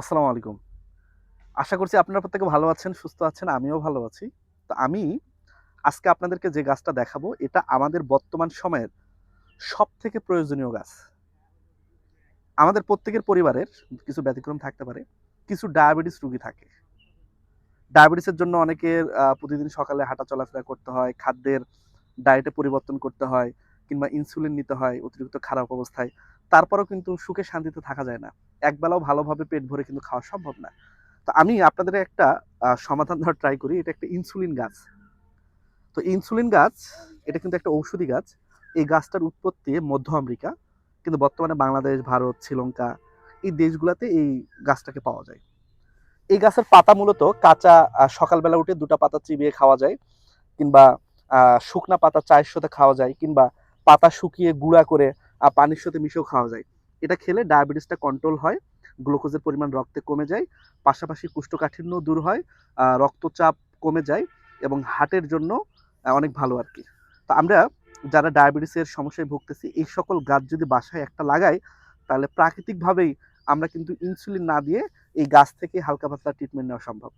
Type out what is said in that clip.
আসসালামু আলাইকুম। আশা করছি আপনারা প্রত্যেকে ভালো আছেন, সুস্থ আছেন। আমিও ভালো আছি। তো আমি আজকে আপনাদেরকে যে গাছটা দেখাবো, এটা আমাদের বর্তমান সময়ের সবথেকে প্রয়োজনীয় গাছ। আমাদের প্রত্যেকের পরিবারের কিছু ব্যতিক্রম থাকতে পারে। কিছু ডায়াবেটিস রোগী থাকে। ডায়াবেটিসের জন্য অনেকের প্রতিদিন সকালে হাঁটা চলাফেরা করতে হয়, খাদ্যের ডায়েটে পরিবর্তন করতে হয় কিংবা ইনসুলিন নিতে হয় অতিরিক্ত খারাপ অবস্থায়। তারপরেও কিন্তু সুখে শান্তিতে থাকা যায় না। একবেলাও ভালোভাবে পেট ভরে কিন্তু খাওয়া সম্ভব না। তো আমি আপনাদের একটা সমাধান দেওয়ার ট্রাই করি। এটা একটা ইনসুলিন গাছ। তো ইনসুলিন গাছ এটা কিন্তু একটা ঔষধি গাছ। এই গাছটার উৎপত্তি মধ্য আমেরিকা। কিন্তু বর্তমানে বাংলাদেশ, ভারত, শ্রীলঙ্কা এই দেশগুলাতে এই গাছটাকে পাওয়া যায়। এই গাছের পাতা মূলত কাঁচা সকালবেলা উঠে ২ টা পাতা চিবিয়ে খাওয়া যায় কিংবা শুকনা পাতা চায়ের সাথে খাওয়া যায় কিংবা পাতা শুকিয়ে গুঁড়া করে পানির সাথে মিশিয়েও খাওয়া যায়। এটা খেলে ডায়াবেটিসটা কন্ট্রোল হয়, গ্লুকোজের পরিমাণ রক্তে কমে যায়, পাশাপাশি কোষ্ঠকাঠিন্য দূর হয়, রক্তচাপ কমে যায় এবং হার্টের জন্য অনেক ভালো আরকি। তো আমরা যারা ডায়াবেটিসের সমস্যায় ভুগতেছি এই সকল গাছ যদি বাসায় একটা লাগাই, তাহলে প্রাকৃতিকভাবেই আমরা কিন্তু ইনসুলিন না দিয়ে এই গাছ থেকে হালকা পাতলা ট্রিটমেন্ট নেওয়া সম্ভব।